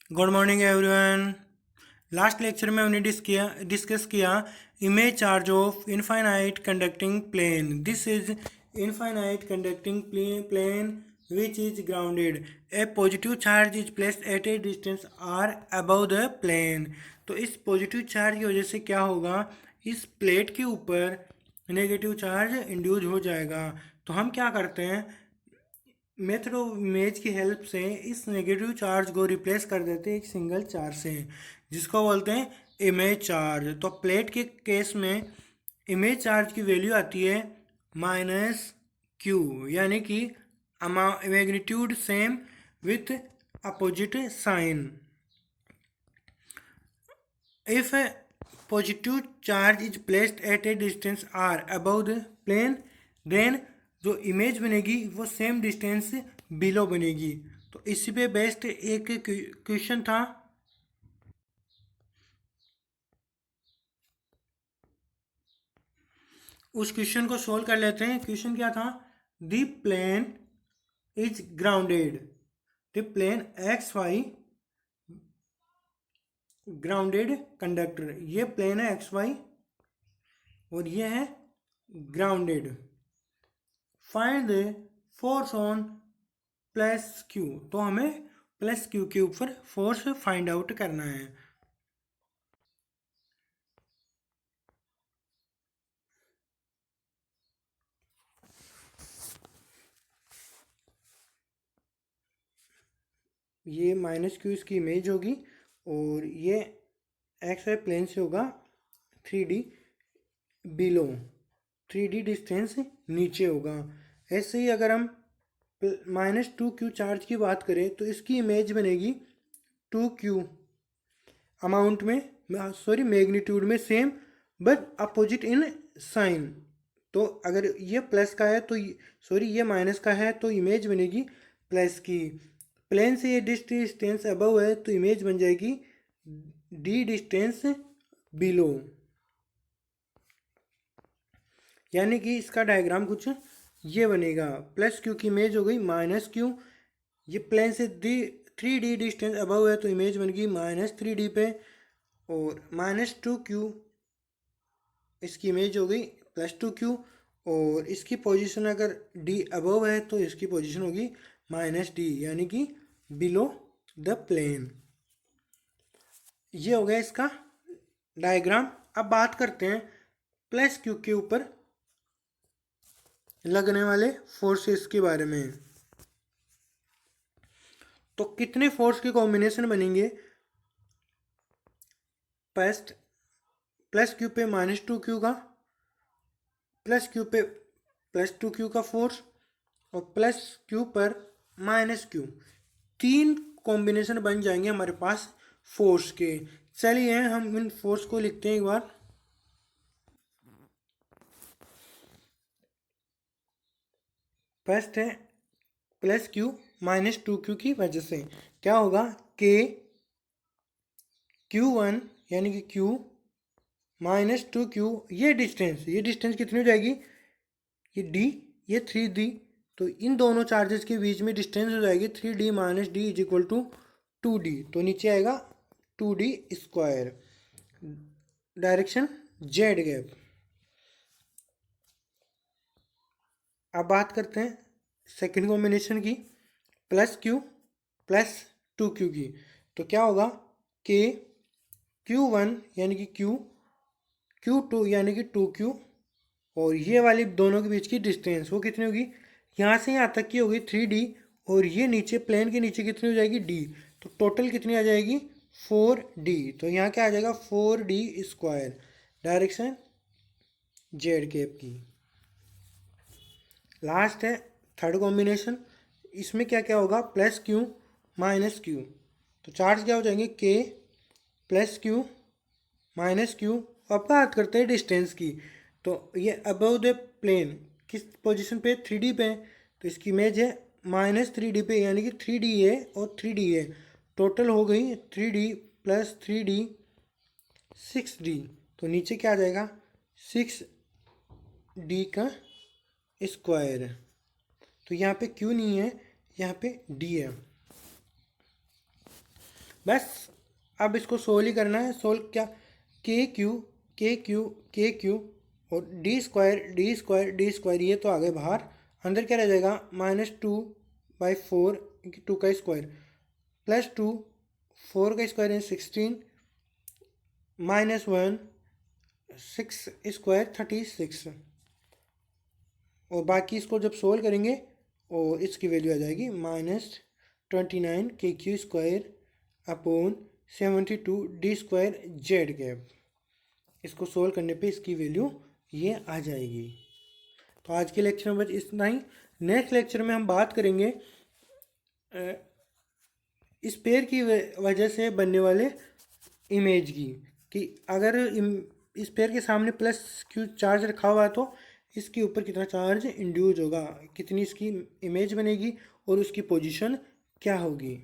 Good morning everyone. Last lecture में हमने discuss किया image charge of infinite conducting plane. This is infinite conducting plane which is grounded. A positive charge is placed at a distance r above the plane. तो इस positive charge की वजह से क्या होगा, इस प्लेट के ऊपर नेगेटिव चार्ज इंड्यूस हो जाएगा। तो हम क्या करते हैं, मेथड ऑफ इमेज की हेल्प से इस नेगेटिव चार्ज को रिप्लेस कर देते हैं एक सिंगल चार्ज से, जिसको बोलते हैं इमेज चार्ज। तो प्लेट के केस में इमेज चार्ज की वैल्यू आती है -q, यानी कि magnitude same with opposite sign. If a positive charge is placed at a distance r above the plane, then जो इमेज बनेगी वो सेम डिस्टेंस बिलो बनेगी। तो इसी पे बेस्ड एक क्वेश्चन था, उस क्वेश्चन को सोल्व कर लेते हैं। क्वेश्चन क्या था, the plane is grounded, the plane X Y grounded conductor, ये प्लेन है एक्स वाई और ये है grounded. Find the force on plus Q, तो हमें प्लस क्यू के ऊपर फोर्स फाइंड आउट करना है। ये -q इसकी इमेज होगी और ये एक्स वाई प्लेन से होगा 3D बिलो, 3D डिस्टेंस नीचे होगा। ऐसे ही अगर हम -2q चार्ज की बात करें तो इसकी इमेज बनेगी 2q अमाउंट में, सॉरी मैग्नीट्यूड में same but opposite in sign. तो अगर ये प्लस का है तो सॉरी ये माइनस का है तो इमेज बनेगी प्लस की। प्लेन से ये डिस्टेंस अबव है तो इमेज बन जाएगी डी डिस्टेंस बिलो, यानी कि इसका डायग्राम कुछ ये बनेगा। प्लस क्यू की इमेज हो गई -q, ये प्लेन से 3D डिस्टेंस अबव है तो इमेज बन गई -3D पे, और -2q इसकी इमेज हो गई +2q, और इसकी पोजीशन अगर d अबव है तो इसकी पोजीशन होगी -d, यानी कि बिलो द प्लेन। ये हो गया इसका डायग्राम। अब बात करते हैं प्लस क्यू के ऊपर लगने वाले फोर्सेस के बारे में। तो कितने फोर्स के कॉम्बिनेशन बनेंगे, फर्स्ट प्लस क्यू पे -2q का, प्लस क्यू पे +2q का फोर्स, और प्लस क्यू पर -q, 3 कॉम्बिनेशन बन जाएंगे हमारे पास फोर्स के। चलिए हम इन फोर्स को लिखते हैं एक बार। फर्स्ट है +q -2q की वजह से क्या होगा, k q1 यानी कि q -2q, ये डिस्टेंस कितनी हो जाएगी, ये d ये 3d, तो इन दोनों चार्जेस के बीच में डिस्टेंस हो जाएगी 3d - d = 2d, तो नीचे आएगा 2d square, direction Z gap. अब बात करते हैं सेकंड कॉम्बिनेशन की, +q +2q की। तो क्या होगा, k q1 यानी कि q q2 यानी कि 2q, और ये वाली दोनों के बीच की डिस्टेंस वो कितनी होगी, यहाँ से यहाँ तक की होगी 3d, और ये नीचे प्लेन के नीचे कितनी हो जाएगी d, तो टोटल कितनी आ जाएगी 4d। तो यहाँ क्या आ जाएगा 4d square, direction Z cap की। लास्ट है थर्ड कॉम्बिनेशन, इसमें क्या क्या होगा, +q -q, तो चार्ज क्या हो जाएंगे k +q -q। अब बात करते हैं डिस्टेंस की, तो ये अबव द प्लेन किस पोजीशन पे, 3D पे, तो इसकी इमेज है -3D पे, यानी कि 3D है और 3D है, टोटल हो गई 3D + 3D 6D, तो नीचे क्या आ जाएगा 6D का स्क्वायर। तो यहाँ पे Q नहीं है, यहाँ पे D है। बस अब इसको सोल्व ही करना है। सोल्व क्या, के क्यू के क्यू के क्यू और डी स्क्वायर ये तो आ गए बाहर। अंदर क्या रह जाएगा, -2/4 2 का स्क्वायर +2 4 का स्क्वायर है 16 -1 6 स्क्वायर 36। और बाकी इसको जब सोल्व करेंगे और इसकी वैल्यू आ जाएगी -29 के Q square upon 72 D square Z cap. इसको सोल्व करने पे इसकी वैल्यू ये आ जाएगी। तो आज के लेक्चर में बस इतना ही। नेक्स्ट लेक्चर में हम बात करेंगे इस पेयर की वजह से बनने वाले इमेज की, कि अगर इस पेयर के सामने +q चार्ज रखा हुआ है तो इसके ऊपर कितना चार्ज इंड्यूस होगा, कितनी इसकी इमेज बनेगी और उसकी पोजीशन क्या होगी।